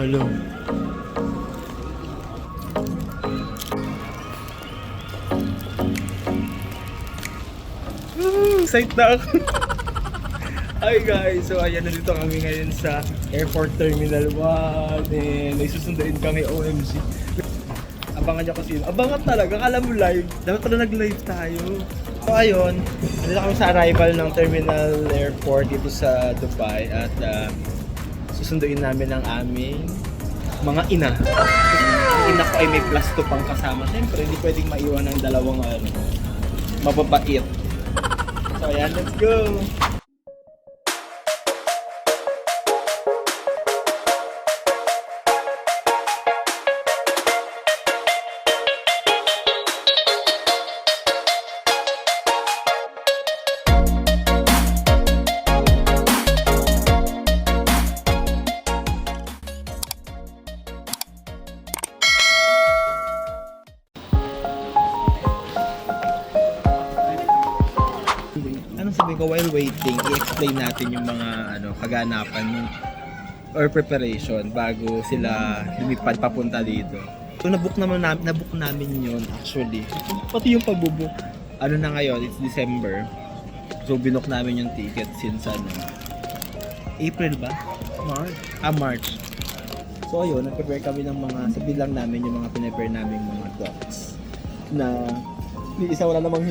Hello. Excited na ako. Hi guys! So ayan, nandito kami ngayon sa Airport Terminal 1 and may susunduin kami OMG. Abangan nyo kasi. Abangan talaga, kala mo live. Dapat pala nag-live tayo. So ayun, nandito kami sa arrival ng Terminal Airport dito sa Dubai at susunduin namin ang aming mga ina. Ang ina ko ay may plus 2 pang kasama. Siyempre, hindi pwedeng maiwan ng dalawang mababait. So ayan, let's go! Anong sabi ko, while waiting, i-explain natin yung mga kaganapan yung, or preparation bago sila lumipad papunta dito. So nabook namin yun actually. Pati yung pagbubook, na ngayon, it's December. So binook namin yung ticket since April ba? March. So ayun, nag-prepare kami ng mga, sabi lang namin yung mga pinprepare namin mga docs na isa wala namang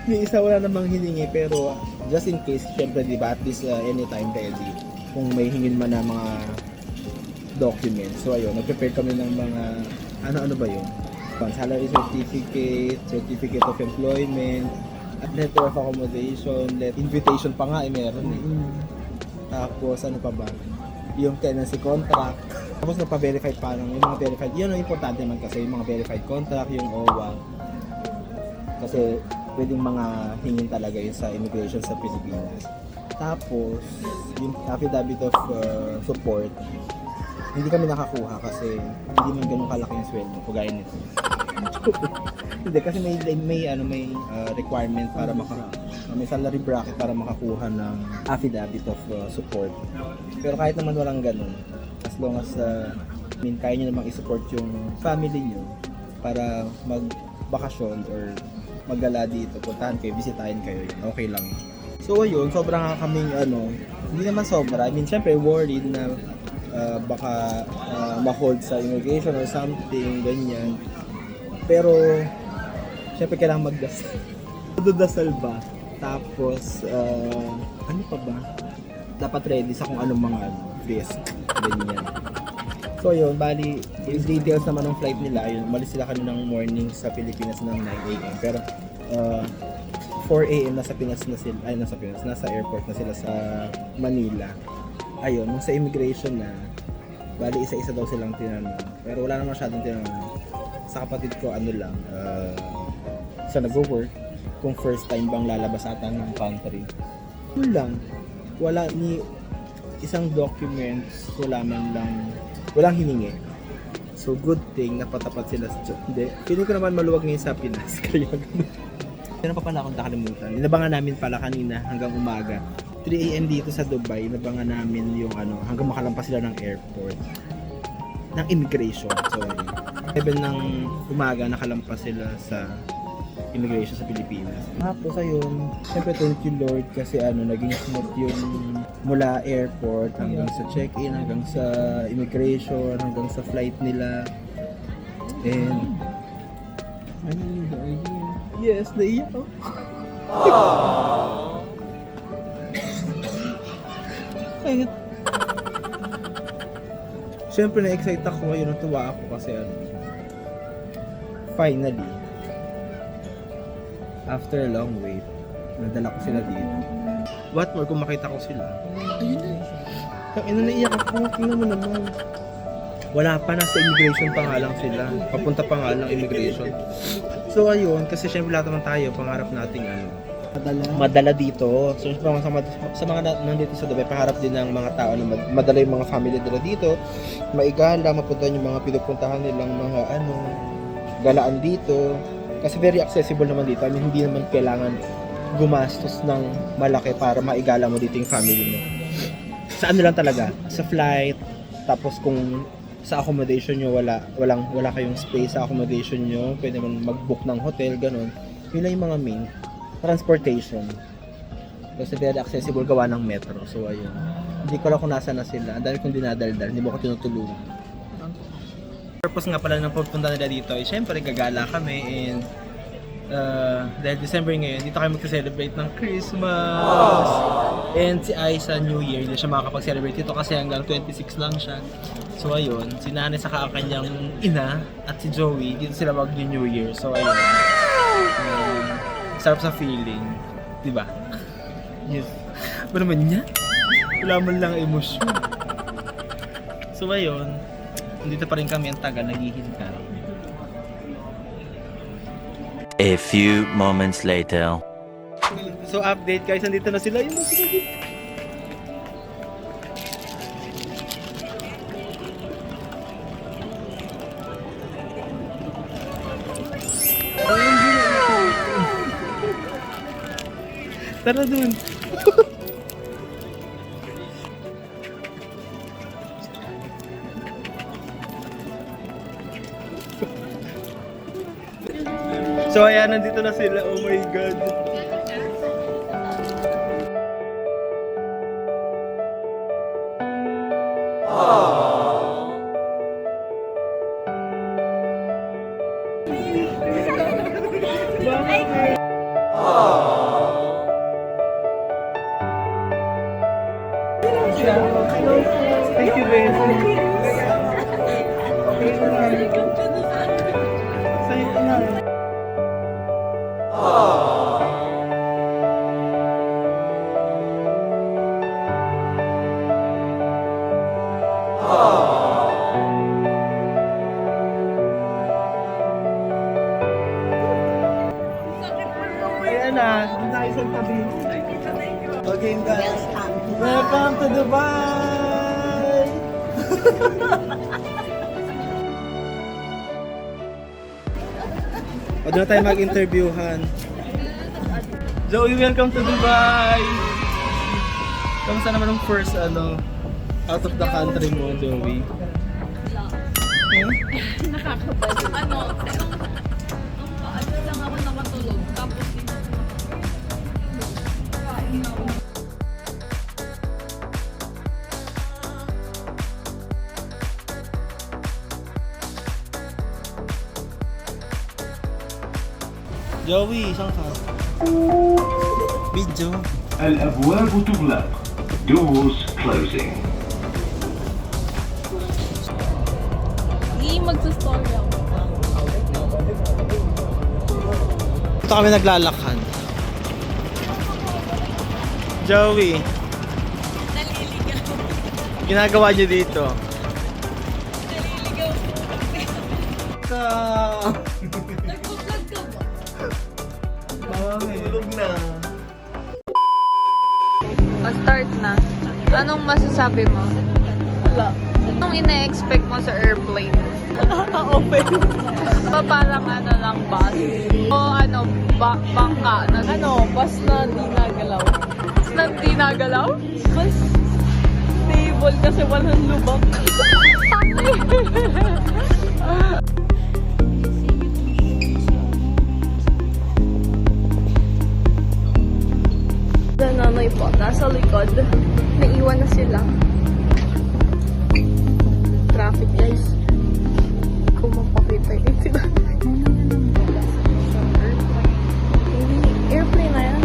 May isa wala namang hiningi pero just in case, syempre diba, at least anytime ready kung may hingin man na mga documents. So ayun, nag-prepare kami ng mga ano ba yun? Salary certificate, certificate of employment, at letter of accommodation, invitation pa nga meron eh. Tapos ano pa ba? Yung tenancy contract. Tapos nagpa-verify parang yung mga verified, yun ang importante naman kasi yung mga verified contract, yung OWA. Kasi pwedeng mga hingin talaga yun sa immigration sa Pilipinas. Tapos, yung affidavit of support, hindi kami nakakuha kasi hindi man ganun kalaki yung sweldo, kagaya nito. Hindi, kasi may requirement para may salary bracket para makakuha ng affidavit of support. Pero kahit naman walang ganun, as long as kaya nyo namang i-support yung family nyo para magbakasyon or maggala dito, puntahan kayo, bisitahin kayo, okay lang. So ayun, sobrang kaming hindi naman sobra, syempre worried na baka ma-hold sa immigration or something, ganyan. Pero syempre kailangan magdasal. Magdasal ba? Tapos ano pa ba? Dapat ready sa kung anong mga risk, ganyan. So yun, bali, yung details naman ng flight nila, yun, umalis sila kaninang morning sa Pilipinas ng 9 AM. Pero 4 AM nasa airport na sila sa Manila. Ayun, nung sa immigration na, bali isa-isa daw silang tinanong. Pero wala naman masyadong tinanong. Sa kapatid ko, sa nag-work, kung first time bang lalabas ata ng country. Yun lang, wala ni isang documents, walang hiningi. So good thing napatapat sila sa job. Hindi, feeling ko naman maluwag ngayon sa Pinas. Kaya ganun. Meron pa pala akong nakalimutan. Inabangan namin pala kanina hanggang umaga. 3 AM dito sa Dubai, inabangan namin yung hanggang makalampas sila ng airport. Ng immigration. So 7 ng umaga nakalampas sila sa immigration sa Pilipinas. Tapos ayun, syempre thank you Lord kasi naging smooth yung mula airport hanggang sa check-in, hanggang sa immigration, hanggang sa flight nila. And yes, naiyak ako. Syempre na-excite ako ngayon, natuwa ako kasi finally after a long wait, nadala ko sila dito. What more kung makita ko sila? Ayun na. Naiyak ako. Tingnan mo naman. Wala pa, nasa immigration pa nga lang sila. Papunta pa nga lang immigration. So ayun, kasi syempre lahat naman tayo, pangarap nating madala dito. So sa mga nandito sa Dubai, pangarap din ng mga tao na madala yung mga family nila dito. Maigala, mapuntahan yung mga pinupuntahan nilang mga galaan dito. Kasi very accessible naman dito. Hindi naman kailangan gumastos ng malaki para maigala mo dito yung family mo. sa ano lang talaga, sa flight, tapos kung sa accommodation nyo wala kayong space sa accommodation nyo, pwede man mag-book ng hotel, ganun. Yun lang yung mga main. Transportation. Kasi very accessible gawa ng metro. So ayun. Hindi ko lang kung nasa na sila. Ang dami kong dinadaldal, hindi mo ko tinutulungan. Purpose nga pala ng pagpunta nila dito ay syempre gagala kami and dahil December ngayon, dito kayo magsa-celebrate ng Christmas. And si Ai sa New Year, hindi siya makakapag-celebrate dito kasi hanggang 26 lang siya. So ayun, si Nanay saka ang kanyang ina at si Joey, dito sila mag-New Year. So ayun, sarap sa feeling, di ba? Yes. Ba naman niya? Wala man lang emosyon. So ayun, dito pa rin kami ang taga naghihintay. A few moments later. So update guys, nandito na sila. Yun na sila dito. Tara dun. So ayan, nandito na sila. Oh my God. Thank you, Ben. Sa'yo ka na. Ayan na, doon tayo sa tabi. Okay guys, welcome to Dubai! O doon na tayo mag-interviewhan. Joey, welcome to Dubai! Kamusta naman ang first out of the country mo, Joey? Nakakabalik. Ano lang ako nakatulog. Tapos Joey, saan ka? Video. الأبواب تغلق. Doors closing. magsa-story ako. Ito kami naglalakad. Joey, Naliligaw. ginagawa niyo dito? Naliligaw po. Ka... Nag-vlog ka ba? Tulog na. Start na. Anong masasabi mo? Wala. Anong ina-expect mo sa airplane? Open. Parang lang bus. O bangka. Bus na di nagalaw. Bus na di nagalaw? Bus stable kasi walang lubak. Nanay po, nasa likod. Naiwan na sila. Traffic guys. Kung mapakita yun sila. Airplane na yan.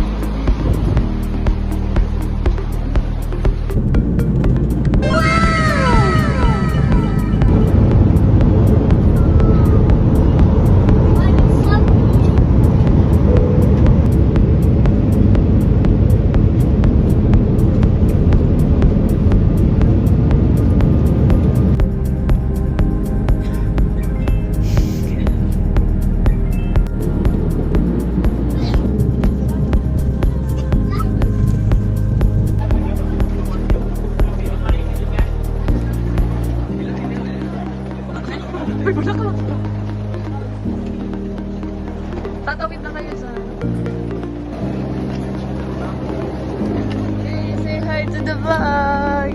back to the vlog!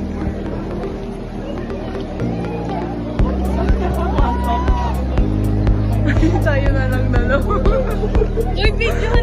Tayo na lang dalawa. Uy, video